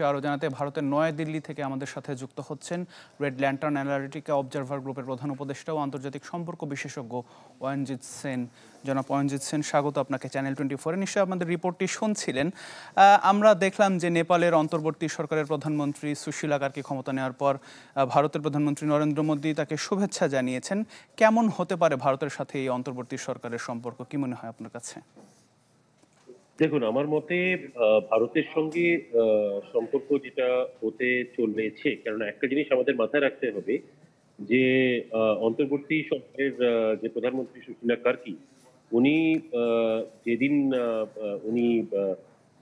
বিষয়ে আরও জানাতে ভারতের নয়াদিল্লি থেকে আমাদের সাথে যুক্ত হচ্ছেন রেড ল্যান্টার্ন অ্যানালিটিকা অবজারভার গ্রুপের প্রধান উপদেষ্টা ও আন্তর্জাতিক সম্পর্ক বিশেষজ্ঞ অয়নজিৎ সেন। জনাব অয়নজিৎ সেন, স্বাগত আপনাকে চ্যানেল 24-এ। নিশ্চয়ই আপনাদের রিপোর্টটি শুনছিলেন। আমরা দেখলাম যে নেপালের অন্তর্বর্তী সরকারের প্রধানমন্ত্রী সুশীলা কার্কি ক্ষমতা নেওয়ার পর ভারতের প্রধানমন্ত্রী নরেন্দ্র মোদী তাকে শুভেচ্ছা জানিয়েছেন। কেমন হতে পারে ভারতের সাথে এই অন্তর্বর্তী সরকারের সম্পর্ক, কি মনে হয় আপনার কাছে? দেখুন, আমার মতে ভারতের সঙ্গে সম্পর্ক যেটা হতে চলেছে, কেননা একটা জিনিস আমাদের মাথায় রাখতে হবে যে অন্তর্বর্তী সরকারের যে প্রধানমন্ত্রী সুশীলা কার্কি, উনি যেদিন উনি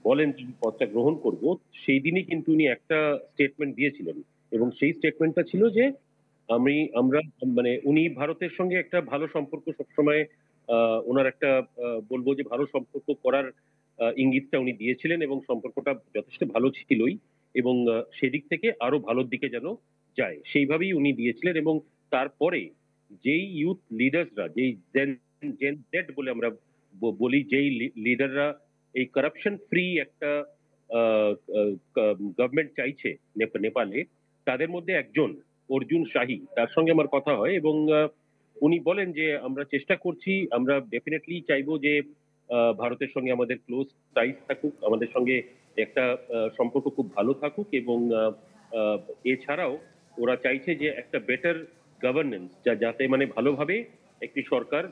বলেন যে আমি পদটা গ্রহণ করব, সেই দিনই কিন্তু উনি একটা স্টেটমেন্ট দিয়েছিলেন। এবং সেই স্টেটমেন্টটা ছিল যে আমরা মানে উনি ভারতের সঙ্গে একটা ভালো সম্পর্ক সবসময় ওনার একটা বলবো যে ভালো সম্পর্ক করার ইঙ্গিতটা উনি দিয়েছিলেন, এবং সম্পর্কটা যথেষ্ট ভালো ছিলই। এবং সেদিক থেকে আরো ভালোর দিকে যেন যায় সেইভাবেই উনি দিয়েছিলেন। এবং তারপরে যেই ইউথ লিডার্সরা, যেই জেন জেন জেড বলে আমরা বলি, যেই লিডাররা এই কারাপশন ফ্রি একটা গভর্নমেন্ট চাইছে নেপালে, তাদের মধ্যে একজন অর্জুন শাহী, তার সঙ্গে আমার কথা হয়। এবং উনি বলেন যে আমরা চেষ্টা করছি, আমরা ডেফিনেটলি চাইবো যে ভারতের সঙ্গে আমাদের ক্লোজ টাইস থাকুক, আমাদের সঙ্গে একটা সম্পর্ক খুব ভালো থাকুক। এবং আহ, এছাড়াও ওরা চাইছে যে একটা বেটার গভর্নেন্স, যাতে মানে ভালোভাবে একটি সরকার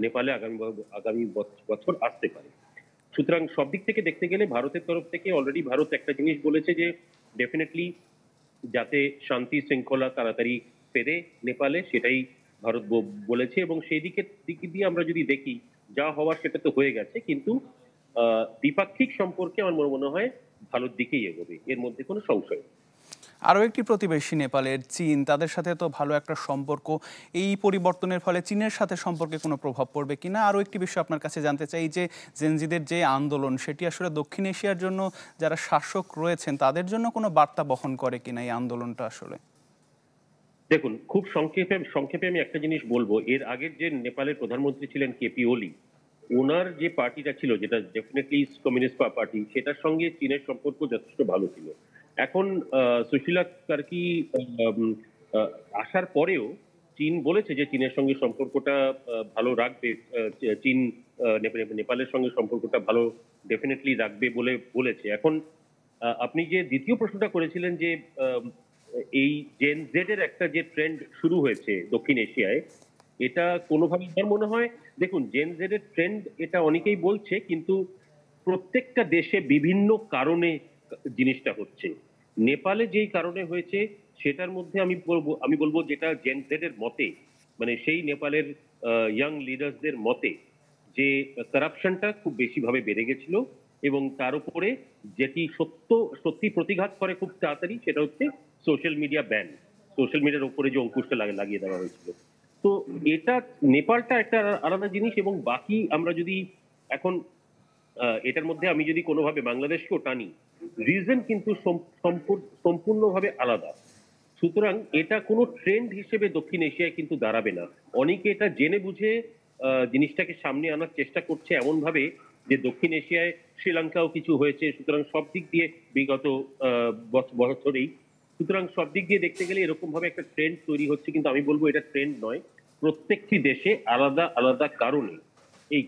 নেপালে আগামী বছর আসতে পারে। সুতরাং সব দিক থেকে দেখতে গেলে ভারতের তরফ থেকে অলরেডি ভারত একটা জিনিস বলেছে যে ডেফিনেটলি যাতে শান্তি শৃঙ্খলা তাড়াতাড়ি ফেরে নেপালে, সেটাই ভারত বলেছে। এবং সেই দিক দিয়ে আমরা যদি দেখি, যা হওয়ার সেটা তো হয়ে গেছে, কিন্তু দ্বিপাক্ষিক সম্পর্কে আমার মনে হয় ভালোর দিকেই এগোবে, এর মধ্যে কোনো সংশয় নেই। আরও একটি প্রতিবেশী নেপালের চীন, তাদের সাথে তো ভালো একটা সম্পর্ক। এই পরিবর্তনের ফলে চীনের সাথে সম্পর্কে কোনো প্রভাব পড়বে কিনা? আরও একটি বিষয় আপনার কাছে জানতে চাই, যে জেনজিদের যে আন্দোলন, সেটি আসলে দক্ষিণ এশিয়ার জন্য যারা শাসক রয়েছেন তাদের জন্য কোনো বার্তা বহন করে কিনা এই আন্দোলনটা আসলে? দেখুন, খুব সংক্ষেপে সংক্ষেপে আমি একটা জিনিস বলবো। এর আগের যে নেপালের প্রধানমন্ত্রী ছিলেন কেপি ওলি, ওনার যে পার্টিটা ছিল, যেটা ডেফিনেটলি কমিউনিস্ট পার্টি, সেটার সঙ্গে চীনের সম্পর্ক যথেষ্ট ভালো ছিল। এখন সুশীলা কার্কি উম, আহ, আসার পরেও চীন বলেছে যে চীনের সঙ্গে সম্পর্কটা ভালো রাখবে। চীন নেপালের সঙ্গে সম্পর্কটা ভালো ডেফিনেটলি রাখবে বলে বলেছে। এখন আপনি যে দ্বিতীয় প্রশ্নটা করেছিলেন যে এই জেন জেড এর একটা যে ট্রেন্ড শুরু হয়েছে দক্ষিণ এশিয়ায়, এটা কোনোভাবে আমার মনে হয়, দেখুন, জেন জেড এর ট্রেন্ড এটা অনেকেই বলছে, কিন্তু প্রত্যেকটা দেশে বিভিন্ন কারণে জিনিসটা হচ্ছে। নেপালে যেই কারণে হয়েছে সেটার মধ্যে আমি বলবো যেটা জেন জেড এর মতে, মানে সেই নেপালের ইয়াং লিডার্সদের মতে, যে কারাপশনটা খুব বেশি ভাবে বেড়ে গেছিল। এবং তার উপরে যেটি সত্যি প্রতিঘাত করে খুব তাড়াতাড়ি, সেটা হচ্ছে সোশ্যাল মিডিয়া ব্যান। সোশ্যাল মিডিয়ার উপরে যে অঙ্কুশটা লাগিয়ে দেওয়া হয়েছিল। তো এটা, নেপালটা একটা আলাদা জিনিস। এবং বাকি আমরা যদি এখন এটার মধ্যে আমি যদি কোনোভাবে বাংলাদেশকেও টানি, রিজন কিন্তু সম্পূর্ণভাবে আলাদা। সুতরাং এটা কোনো ট্রেন্ড হিসেবে দক্ষিণ এশিয়ায় কিন্তু দাঁড়াবে না। অনেকে এটা জেনে বুঝে জিনিসটাকে সামনে আনার চেষ্টা করছে এমন ভাবে যে দক্ষিণ এশিয়ায় শ্রীলঙ্কাও কিছু হয়েছে, সুতরাং সব দিক দিয়ে বিগত বছরেই, সুতরাং সব দিক দিয়ে দেখতে গেলে এরকম ভাবে একটা ট্রেন্ড তৈরি হচ্ছে, কিন্তু আমি বলবো এটা ট্রেন্ড নয়। প্রত্যেকটি দেশে আলাদা আলাদা কারণে এই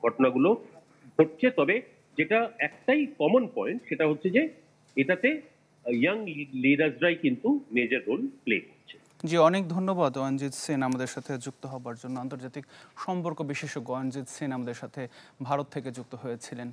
ঘটনাগুলো ঘটছে। তবে যেটা একটাই কমন পয়েন্ট, সেটা হচ্ছে যে এটাতে ইয়াং লিডার্সরাই কিন্তু মেজর রোল প্লে করছে। জি, অনেক ধন্যবাদ অয়নজিৎ সেন আমাদের সাথে যুক্ত হবার জন্য। আন্তর্জাতিক সম্পর্ক বিশেষজ্ঞ অয়নজিৎ সেন আমাদের সাথে ভারত থেকে যুক্ত হয়েছিলেন।